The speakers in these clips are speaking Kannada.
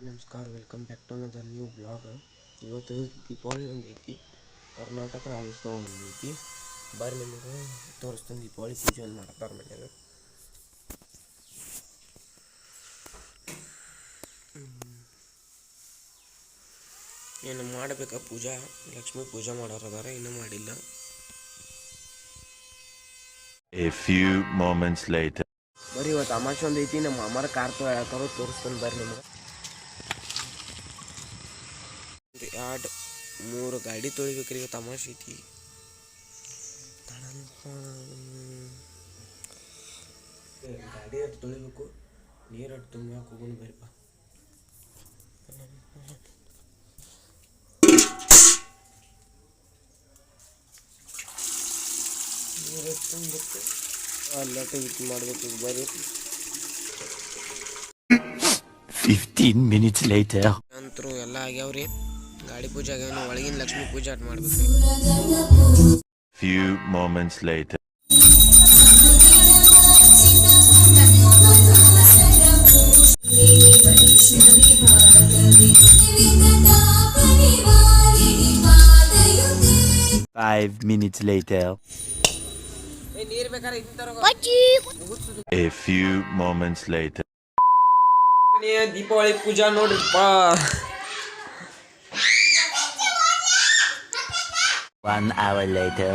ನಮಸ್ಕಾರ welcome back to another new blog. ಇವತ್ತು ದೀಪಾವಳಿ ಒಂದೈತಿ, ಕರ್ನಾಟಕ ರಾಜ್ಯೋತ್ಸವ ಒಂದೈತಿ. ಬರ್ರಿ ನಿಮಗೆ ತೋರಿಸ್ತಾನೆ ದೀಪಾವಳಿ ಪೂಜೆ ಒಂದು ಮಾಡ್ತಾರೆ ಮನೆಯಾಗ. ಏನು ಮಾಡಬೇಕಾ ಪೂಜಾ, ಲಕ್ಷ್ಮೀ ಪೂಜೆ ಮಾಡೋರು ಅದಾರ, ಇನ್ನೂ ಮಾಡಿಲ್ಲ. A few moments later. ಬರ್ರಿ ಇವತ್ತು ಅಮಾವಾಸ್ಯೆ ಒಂದೈತಿ, ನಮ್ಮ ಅಮ್ಮರ ಕಾರ್ ಹೇಳ್ತಾರೋ ತೋರಿಸ್ತಾನೆ ಬರ್ರಿ ನಿಮಗೆ. 2-3 ಗಾಡಿ ತೊಳಿಬೇಕ್ರಿ, ಇವತ್ತು ಅಮಾವಾಸ್ಯೆ ಐತಿ. ಗಾಡಿ ಅಟ್ಟು ತೊಳಿಬೇಕು, ನೀರು ಅಟ್ಟು ತುಂಬಕ್ಕೆ ಹೋಗೋಣ ಬರ್ರಿಪ್ಪ. ನೀರು ತುಂಬಬೇಕು, ಅಲ್ಲಟ ಇದು ಮಾಡಬೇಕು ಬರ್ರಿ. 15 minutes later. ಅಂತರೂ ಎಲ್ಲ ಆಗ್ಯಾವ್ರಿ, ಗಾಡಿ ಪೂಜೆ ಆಗ್ಯಾವ. ಒಳಗಿನ ಲಕ್ಷ್ಮೀ ಪೂಜೆ ಅಟ್ ಮಾಡ್ಬೇಕು. Few moments later. Five minutes later. ನೀರು ಬೇಕಾದ್ರೆ A few moments later. Deepavali Pooja ನೋಡ್ರಿಪ್ಪ. 1 hour later.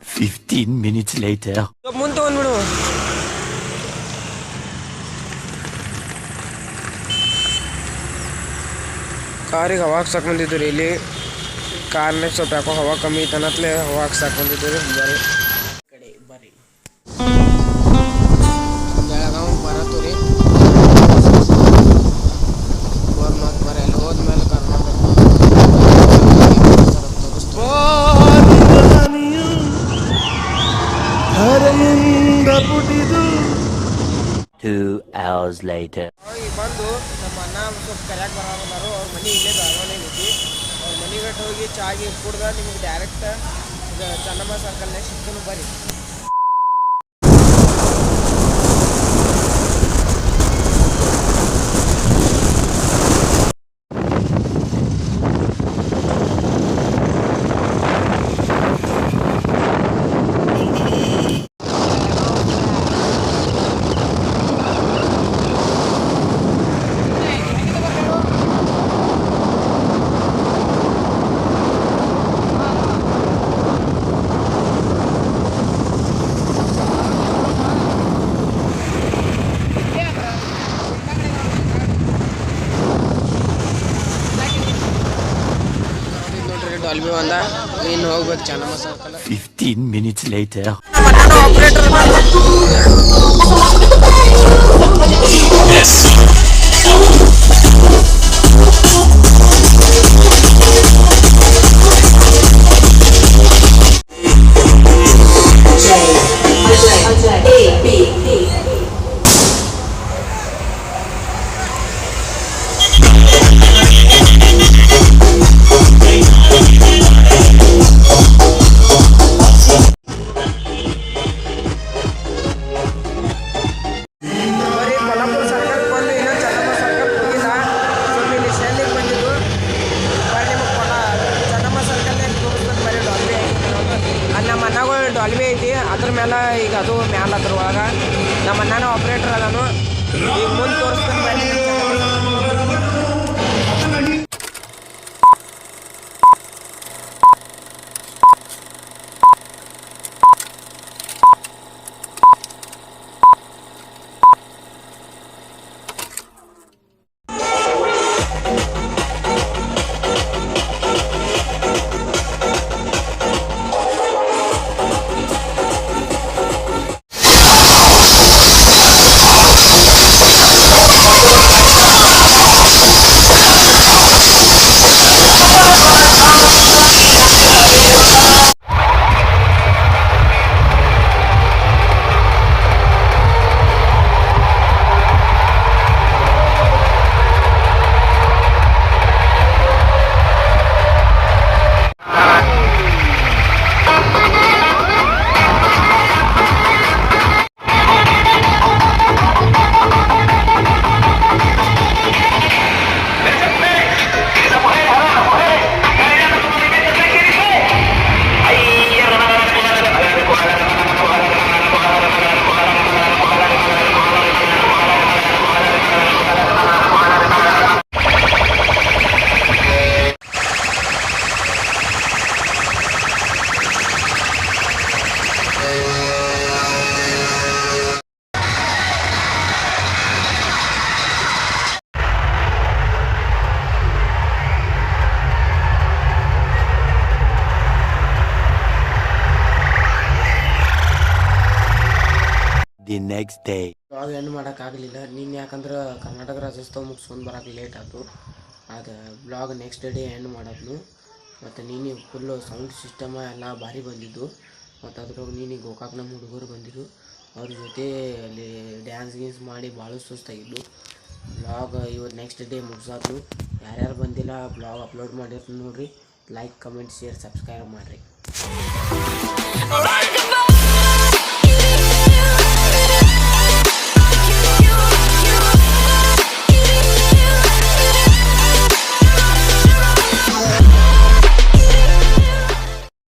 Fifteen minutes later. ಮುಂದೆ ಬಂದ್ಬಿಡು. ಕಾರಿಗೆ ಹವಾ ಹಾಕ್ಸಕ್ ಬಂದಿದ್ದು ರೀ. ಇಲ್ಲಿ ಕಾರ್ನಾಗ ಸ್ವಲ್ಪ ಯಾಕೋ ಹವಾ ಕಮ್ಮಿ ಐತನತ್ಲೆ ಹವಾ ಹಾಕ್ಸಕ್ ಬಂದಿದ್ದು ರೀ. ಬರ್ರಿ ಕಡೆ ಬರ್ರಿ, ಬೆಳಗಾವ್ ಬರತ್ತು ರೀ. ಮತ್ತು ಬರ್ರಿ, ಅಲ್ಲಿ ಹೋದ್ಮೇಲೆ ಕರ್ನಾಟಕ 2 hours later. ಬಂದು ನಮ್ಮ ಅಣ್ಣ ಸ್ವಲ್ಪ ಕರ್ಯಾಕೆ ಬರೋರು, ಅವ್ರ ಮನೆ ಇಲ್ಲೇ ಬೆಳಗಾವನೇ ಐತಿ. ಅವ್ರ ಮನೆಗೆ ಹೋಗಿ ಚಾಗಿ ಕುಡ್ದ ನಿಮಗೆ ಡೈರೆಕ್ಟ್ ಚೆನ್ನಮ್ಮ ಸರ್ಕಲ್ನಾಗ ಸಿಗ್ತಾನು ಬರ್ರಿ. ಡಾಲ್ಬಿ ಒಂದ ಇನ್ನು ಹೋಗ್ಬೇಕು Chennamma circle. 15 minutes later. Dolby ಐತಿ, ಅದ್ರ ಮೇಲೆ ಈಗ ಅದು ಮ್ಯಾಲ ಅದ್ರ ಒಳಗೆ ನಮ್ಮ ಅಣ್ಣನ ಆಪ್ರೇಟರ್ ಅದನು. ಈಗ ಮುಂದೆ ತೋರಿಸ್ತಾನೆ ಬನ್ನಿ. the next day. Blog end ಮಾಡೋಕ್ಕಾಗಲಿಲ್ಲ ನೀನು, ಯಾಕಂದ್ರೆ ಕರ್ನಾಟಕ ರಾಜ್ಯೋತ್ಸವ ಮುಗಿಸ್ಕೊಂಡು ಬರೋಕೆ ಲೇಟ್ ಆಯಿತು. ಅದು ಬ್ಲಾಗ್ ನೆಕ್ಸ್ಟ್ ಡೇ ಎಂಡ್ ಮಾಡೋದು. ಮತ್ತು ನೀನು ಫುಲ್ಲು ಸೌಂಡ್ ಸಿಸ್ಟಮ ಎಲ್ಲ ಭಾರಿ ಬಂದಿದ್ದು. ಮತ್ತು ಅದ್ರೊಳಗೆ ನೀನು ಗೋಕಾಕ್ ನಮ್ಮ ಹುಡುಗರು ಬಂದಿದ್ದು, ಅವ್ರ ಜೊತೆ ಅಲ್ಲಿ ಡ್ಯಾನ್ಸ್ ಗೀನ್ಸ್ ಮಾಡಿ ಭಾಳ ಸುಸ್ತಾಗಿದ್ದು. ಬ್ಲಾಗ್ ಇವತ್ತು ನೆಕ್ಸ್ಟ್ ಡೇ ಮುಗಿಸೋದು. ಯಾರ್ಯಾರು ಬಂದಿಲ್ಲ ಬ್ಲಾಗ್ ಅಪ್ಲೋಡ್ ಮಾಡಿರ್ತೀನಿ ನೋಡಿರಿ. ಲೈಕ್, ಕಮೆಂಟ್, ಶೇರ್, ಸಬ್ಸ್ಕ್ರೈಬ್ ಮಾಡಿರಿ.